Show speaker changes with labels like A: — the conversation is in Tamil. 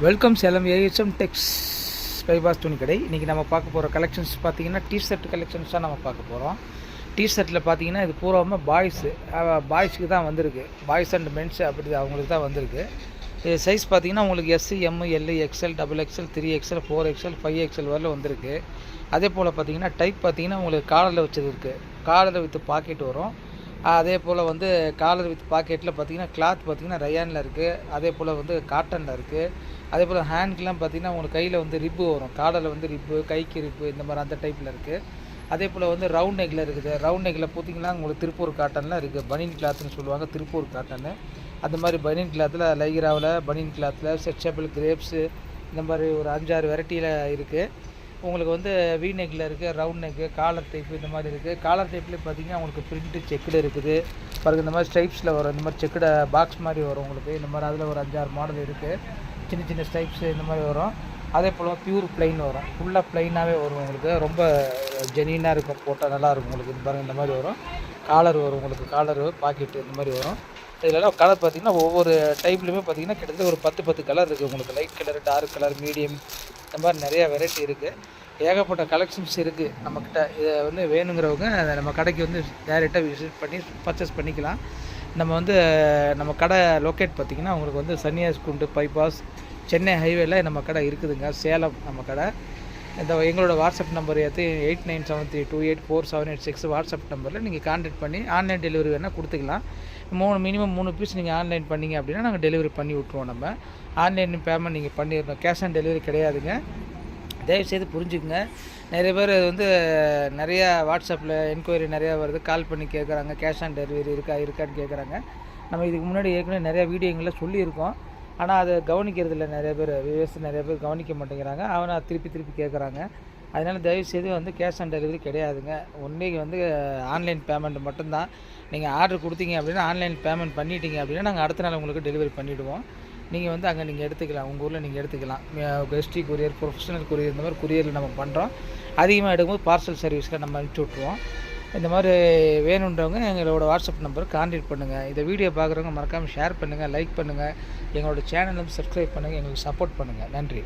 A: வெல்கம் சேலம் ஏஹெச்எம் டெக்ஸ் பைபாஸ் துணி கடை. இன்றைக்கி நம்ம பார்க்க போகிற கலெக்ஷன்ஸ் பார்த்திங்கன்னா டிஷர்ட் கலெக்ஷன்ஸ் தான் நம்ம பார்க்க போகிறோம். டிஷர்ட்டில் பார்த்திங்கன்னா இது பூராமல் பாய்ஸுக்கு தான் வந்திருக்கு. பாய்ஸ் அண்ட் மென்ஸ் அப்படி அவங்களுக்கு தான் வந்திருக்கு. இது சைஸ் பார்த்திங்கன்னா உங்களுக்கு S, M, L, XL, double XL, 3XL, 4XL, 5XL வரல வந்திருக்கு. அதே போல் பார்த்திங்கன்னா டைப் பார்த்திங்கன்னா உங்களுக்கு காலரில் வச்சது இருக்குது. காலரில் வித் பாக்கெட் வரும். அதே போல் வந்து காலர் வித் பாக்கெட்டில் பார்த்திங்கன்னா கிளாத் பார்த்திங்கன்னா ரயானில் இருக்குது. அதே போல் வந்து காட்டனில் இருக்குது. அதே போல் ஹேண்ட்க்கெலாம் பார்த்திங்கன்னா உங்களுக்கு கையில் வந்து ரிப்பு வரும். காலரில் வந்து ரிப்பு, கைக்கு ரிப்பு, இந்த மாதிரி அந்த டைப்பில் இருக்குது. அதே போல் வந்து ரவுண்ட் நெக்கில் இருக்குது. ரவுண்ட் நெக்கில் பார்த்திங்கன்னா உங்களுக்கு திருப்பூர் காட்டனில் இருக்குது. பனியன் கிளாத்துன்னு சொல்லுவாங்க, திருப்பூர் காட்டனு. அந்த மாதிரி பனியன் கிளாத்தில், லைக்ராவில் பனியன் கிளாத்தில், ஸ்ட்ரெச்சபிள் கிரேப்ஸு, இந்த மாதிரி ஒரு 5-6 வெரைட்டியில் இருக்குது. உங்களுக்கு வந்து வி நெக்கில் இருக்குது, ரவுண்ட் நெக்கு, காலர் டைப்பு, இந்த மாதிரி இருக்குது. காலர் டைப்லேயே பார்த்திங்கன்னா உங்களுக்கு பிரிண்ட்டு செக்குடு இருக்குது பாருங்கள். இந்த மாதிரி ஸ்ட்ரைப்ஸில் வரும். இந்த மாதிரி செக்குட பாக்ஸ் மாதிரி வரும் உங்களுக்கு. இந்த மாதிரி அதில் ஒரு 5-6 மாடல் இருக்குது. சின்ன சின்ன ஸ்ட்ரைப்ஸு இந்த மாதிரி வரும். அதே போல் பியூர் ப்ளைன் வரும். ஃபுல்லாக ப்ளைனாகவே வரும் உங்களுக்கு. ரொம்ப ஜெனியூனாக இருக்கும், போட்டால் நல்லாயிருக்கும் உங்களுக்கு. இது பாருங்கள், இந்த மாதிரி வரும். காலர் வரும் உங்களுக்கு. காலரு, பாக்கெட்டு இந்த மாதிரி வரும். இதெல்லாம் கலர் பார்த்திங்கன்னா ஒவ்வொரு டைப்லையுமே பார்த்திங்கன்னா கிட்டத்தட்ட ஒரு 10 கலர் இருக்குது உங்களுக்கு. Light colour, dark colour, medium, இந்த மாதிரி நிறையா வெரைட்டி இருக்குது. ஏகப்பட்ட கலெக்ஷன்ஸ் இருக்குது நம்மக்கிட்ட. இதை வந்து வேணுங்கிறவங்க நம்ம கடைக்கு வந்து டைரெக்டாக விசிட் பண்ணி பர்ச்சேஸ் பண்ணிக்கலாம். நம்ம வந்து நம்ம கடை லொக்கேட் பார்த்திங்கன்னா உங்களுக்கு வந்து சன்னியாஸ்குண்டு பைபாஸ், சென்னை ஹைவேல நம்ம கடை இருக்குதுங்க. சேலம் நம்ம கடை. இந்த எங்களோட வாட்ஸ்அப் நம்பர் 8973284786 வாட்ஸ்அப் நம்பரில் நீங்கள் கான்டாக்ட் பண்ணி ஆன்லைன் டெலிவரி வேணால் கொடுத்துக்கலாம். மினிமம் 3 பீஸ் நீங்கள் ஆன்லைன் பண்ணிங்க அப்படின்னா நாங்கள் டெலிவரி பண்ணி விட்ருவோம். நம்ம ஆன்லைன் பேமெண்ட் நீங்கள் பண்ணிடணும். கேஷ் ஆன் டெலிவரி கிடையாதுங்க. தயவுசெய்து புரிஞ்சுக்குங்க. நிறைய பேர் வந்து நிறையா வாட்ஸ்அப்பில் என்கொயரி நிறையா வருது. கால் பண்ணி கேட்குறாங்க, கேஷ் ஆன் டெலிவரி இருக்கான்னு கேட்குறாங்க. நம்ம இதுக்கு முன்னாடி ஏற்கனவே நிறையா வீடியோங்களில் சொல்லியிருக்கோம். ஆனால் அதை கவனிக்கிறது இல்லை. நிறைய பேர் நிறைய பேர் கவனிக்க மாட்டேங்கிறாங்க. அவனை திருப்பி கேட்குறாங்க. அதனால் தயவுசெய்து வந்து கேஷ் ஆன் டெலிவரி கிடையாதுங்க. ஒன்றைக்கு வந்து ஆன்லைன் பேமெண்ட் மட்டும்தான். நீங்கள் ஆர்டர் கொடுத்தீங்க அப்படின்னா ஆன்லைன் பேமெண்ட் பண்ணிட்டீங்க அப்படின்னா நாங்கள் அடுத்த நாள் உங்களுக்கு டெலிவரி பண்ணிவிடுவோம். நீங்கள் வந்து அங்கே நீங்கள் எடுத்துக்கலாம். உங்கள் ஊரில் நீங்கள் எடுத்துக்கலாம். கெஸ்ட்ரி கொரியர், ப்ரொஃபஷனல் கொரியர், இந்த மாதிரி கொரியரில் நம்ம பண்ணுறோம். அதிகமாக எடுக்கும்போது பார்சல் சர்வீஸில் நம்ம அனுப்பிச்சி விட்ருவோம். இந்த மாதிரி வேணுன்றவங்க எங்களோட வாட்ஸ்அப் நம்பருக்கு கான்டாக்ட் பண்ணுங்கள். இந்த வீடியோ பார்க்குறவங்க மறக்காமல் ஷேர் பண்ணுங்கள், லைக் பண்ணுங்கள். எங்களோட சேனலும் சப்ஸ்கிரைப் பண்ணுங்கள். எங்களுக்கு சப்போர்ட் பண்ணுங்கள். நன்றி.